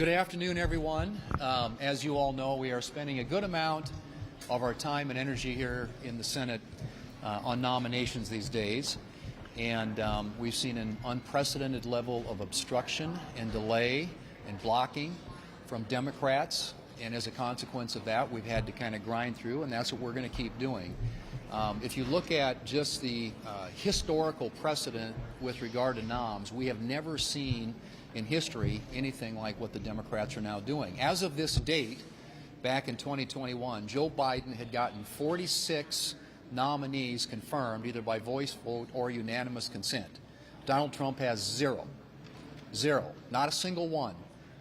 Good afternoon, everyone. As you all know, we are spending a good amount of our time and energy here in the Senate on nominations these days. And we've seen an unprecedented level of obstruction and delay and blocking from Democrats. And as a consequence of that, we've had to kind of grind through, and that's what we're going to keep doing. If you look at just the historical precedent with regard to noms, we have never seen in history anything like what the Democrats are now doing. As of this date, back in 2021, Joe Biden had gotten 46 nominees confirmed either by voice vote or unanimous consent. Donald Trump has zero, not a single one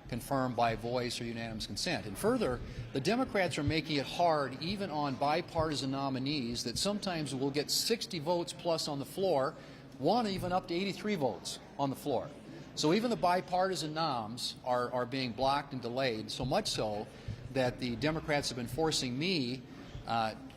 confirmed by voice or unanimous consent. And further, the Democrats are making it hard even on bipartisan nominees that sometimes will get 60 votes plus on the floor, one even up to 83 votes on the floor. So even the bipartisan noms are being blocked and delayed, so much so that the Democrats have been forcing me,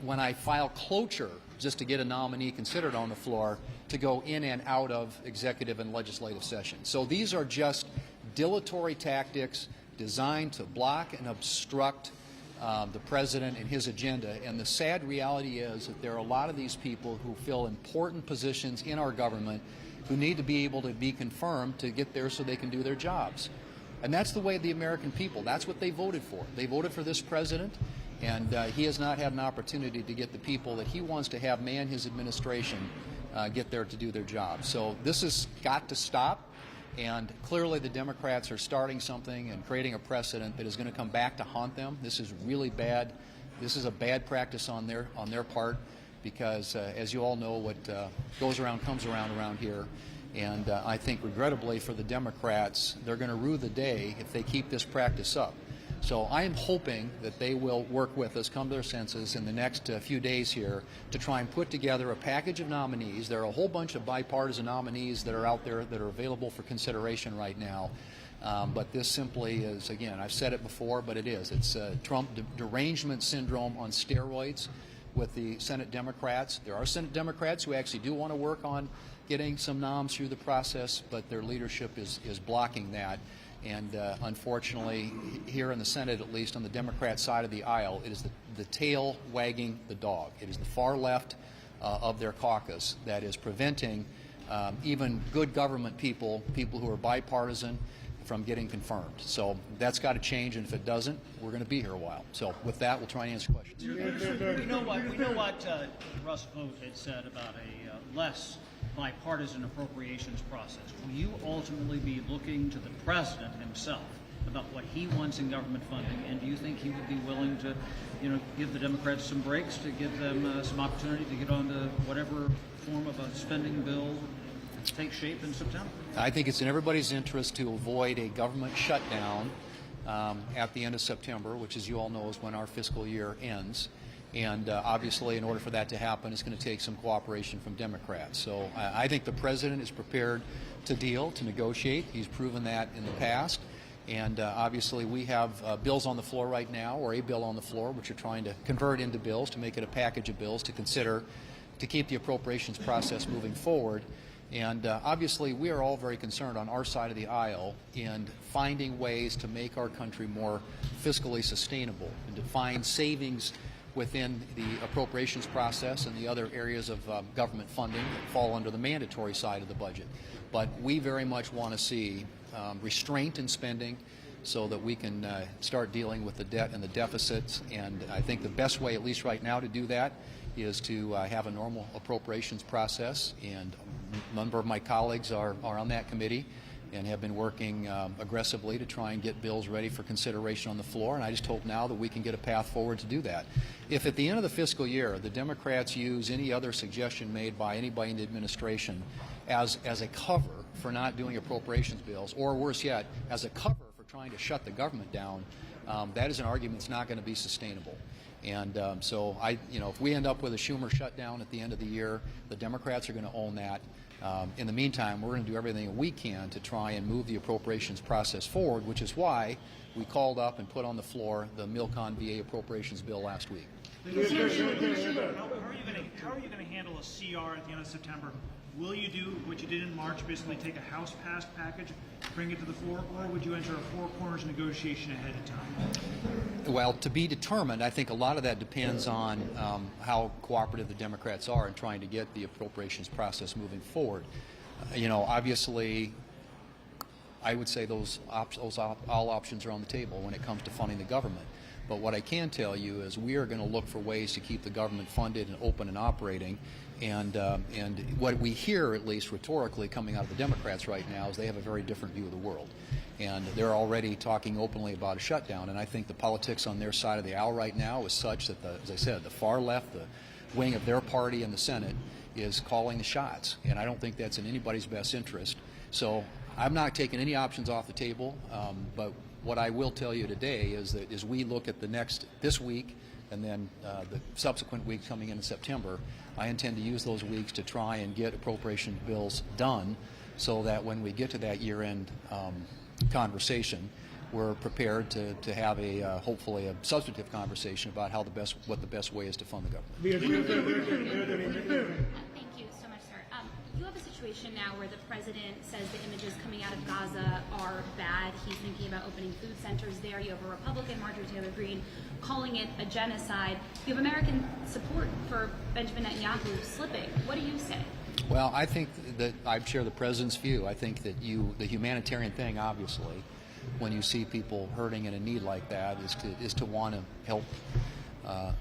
when I file cloture just to get a nominee considered on the floor, to go in and out of executive and legislative session. So these are just dilatory tactics designed to block and obstruct the president and his agenda. And the sad reality is that there are a lot of these people who fill important positions in our government who need to be able to be confirmed to get there so they can do their jobs. And that's the way of the American people. That's what they voted for. They voted for this president, and he has not had an opportunity to get the people that he wants to have man his administration get there to do their job. So this has got to stop, and clearly the Democrats are starting something and creating a precedent that is going to come back to haunt them. This is really bad. This is a bad practice on their part, because as you all know, what goes around comes around here. And I think regrettably for the Democrats, they're going to rue the day if they keep this practice up. So I am hoping that they will work with us, come to their senses in the next few days here to try and put together a package of nominees. There are a whole bunch of bipartisan nominees that are out there that are available for consideration right now. But this simply is, again, I've said it before, but it is. It's Trump derangement syndrome on steroids with the Senate Democrats. There are Senate Democrats who actually do want to work on getting some noms through the process, but their leadership is blocking that. And unfortunately, here in the Senate, at least on the Democrat side of the aisle, it is the tail wagging the dog. It is the far left of their caucus that is preventing even good government people who are bipartisan, from getting confirmed. So that's got to change, and if it doesn't, we're going to be here a while. So with that, we'll try and answer questions. We know what Russ Vought had said about a less bipartisan appropriations process. Will you ultimately be looking to the president himself about what he wants in government funding, and do you think he would be willing to, give the Democrats some breaks, to give them some opportunity to get on to whatever form of a spending bill take shape in September? I think it's in everybody's interest to avoid a government shutdown at the end of September, which, as you all know, is when our fiscal year ends. And obviously, in order for that to happen, it's going to take some cooperation from Democrats. So I think the president is prepared to deal, to negotiate. He's proven that in the past. And obviously, we have bills on the floor right now, or a bill on the floor, which are trying to convert into bills, to make it a package of bills to consider to keep the appropriations process moving forward. And obviously, we are all very concerned on our side of the aisle in finding ways to make our country more fiscally sustainable and to find savings within the appropriations process and the other areas of government funding that fall under the mandatory side of the budget. But we very much want to see restraint in spending so that we can start dealing with the debt and the deficits. And I think the best way, at least right now, to do that is to have a normal appropriations process. And a number of my colleagues are on that committee and have been working aggressively to try and get bills ready for consideration on the floor. And I just hope now that we can get a path forward to do that. If at the end of the fiscal year the Democrats use any other suggestion made by anybody in the administration as a cover for not doing appropriations bills, or worse yet, as a cover for trying to shut the government down, that is an argument that's not going to be sustainable. And so if we end up with a Schumer shutdown at the end of the year, the Democrats are going to own that. In the meantime, we're going to do everything we can to try and move the appropriations process forward, which is why we called up and put on the floor the Milcon VA appropriations bill last week. How are you going to handle a CR at the end of September Will you do what you did in March, basically take a House-passed package, bring it to the floor, or would you enter a four corners negotiation ahead of time? Well, to be determined. I think a lot of that depends on how cooperative the Democrats are in trying to get the appropriations process moving forward. Obviously, I would say all options are on the table when it comes to funding the government. But what I can tell you is we are going to look for ways to keep the government funded and open and operating. And what we hear, at least rhetorically, coming out of the Democrats right now is they have a very different view of the world. And they're already talking openly about a shutdown. And I think the politics on their side of the aisle right now is such that, as I said, the far left, the wing of their party in the Senate, is calling the shots. And I don't think that's in anybody's best interest. So I'm not taking any options off the table, but what I will tell you today is that as we look at this week and then the subsequent weeks coming in September, I intend to use those weeks to try and get appropriation bills done so that when we get to that year-end conversation, we're prepared to have hopefully a substantive conversation about what the best way is to fund the government. Thank you so much, sir. You have a situation now where the president says the images coming out of Gaza are bad. He's thinking about opening food centers there. You have a Republican, Marjorie Taylor Greene, calling it a genocide. You have American support for Benjamin Netanyahu slipping. What do you say? Well, I think that I share the president's view. I think that the humanitarian thing, obviously, when you see people hurting in a need like that, is to want to help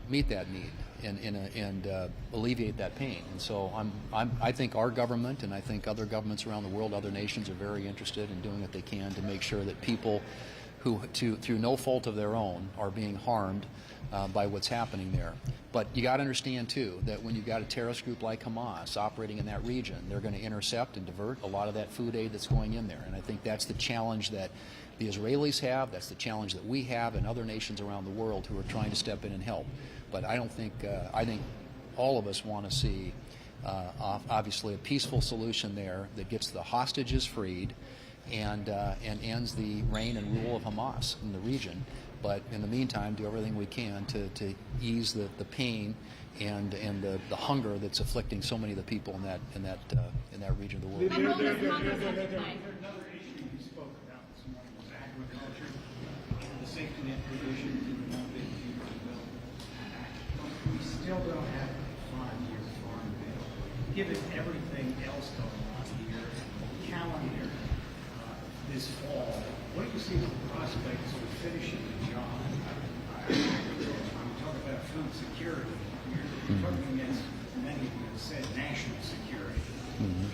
meet that need and alleviate that pain. And so I think our government and I think other governments around the world, other nations, are very interested in doing what they can to make sure that people who, through no fault of their own, are being harmed by what's happening there. But you got to understand, too, that when you've got a terrorist group like Hamas operating in that region, they're going to intercept and divert a lot of that food aid that's going in there. And I think that's the challenge that the Israelis have, that's the challenge that we have and other nations around the world who are trying to step in and help. But I think all of us want to see, obviously, a peaceful solution there that gets the hostages freed and ends the reign and rule of Hamas in the region. But in the meantime, do everything we can to ease the pain and the hunger that's afflicting so many of the people in that region of the world. What role does Congress have to play? Another issue you spoke about this morning was agriculture, the safety net provisions in the One Big Beautiful Bill. We still don't have a 5-year farm bill. Given everything else going on here, calendar this fall, what do you see as the prospects of finishing the job? I'm talking about food security. You're talking against, many of you have said, national security. And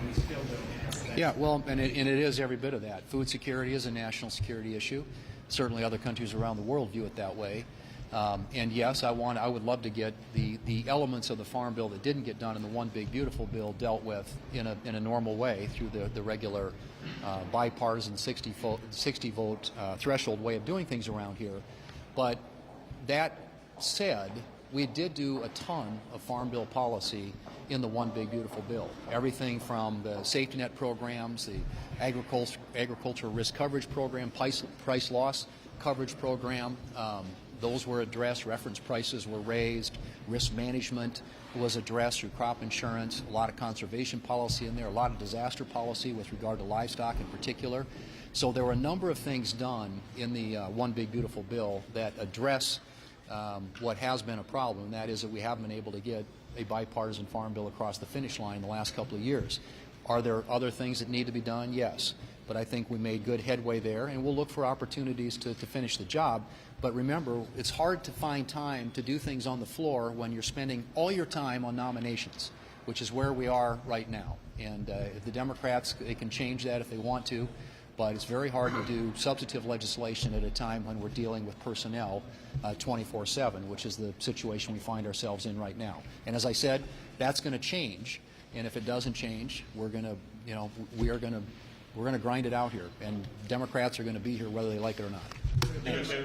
we still don't have that. Yeah, well, and it is every bit of that. Food security is a national security issue. Certainly other countries around the world view it that way. And yes, I would love to get the elements of the Farm Bill that didn't get done in the One Big Beautiful Bill dealt with in a normal way through the regular bipartisan 60-vote threshold way of doing things around here. But that said, we did do a ton of Farm Bill policy in the One Big Beautiful Bill. Everything from the safety net programs, the agriculture risk coverage program, price loss coverage program, those were addressed, reference prices were raised, risk management was addressed through crop insurance, a lot of conservation policy in there, a lot of disaster policy with regard to livestock in particular. So there were a number of things done in the One Big Beautiful Bill that address what has been a problem, and that is that we haven't been able to get a bipartisan farm bill across the finish line in the last couple of years. Are there other things that need to be done? Yes. But I think we made good headway there, and we'll look for opportunities to finish the job. But remember, it's hard to find time to do things on the floor when you're spending all your time on nominations, which is where we are right now. And if the Democrats, they can change that if they want to, but it's very hard to do substantive legislation at a time when we're dealing with personnel 24/7, which is the situation we find ourselves in right now. And as I said, that's going to change. And if it doesn't change, we're going to grind it out here, and Democrats are going to be here whether they like it or not. Russia.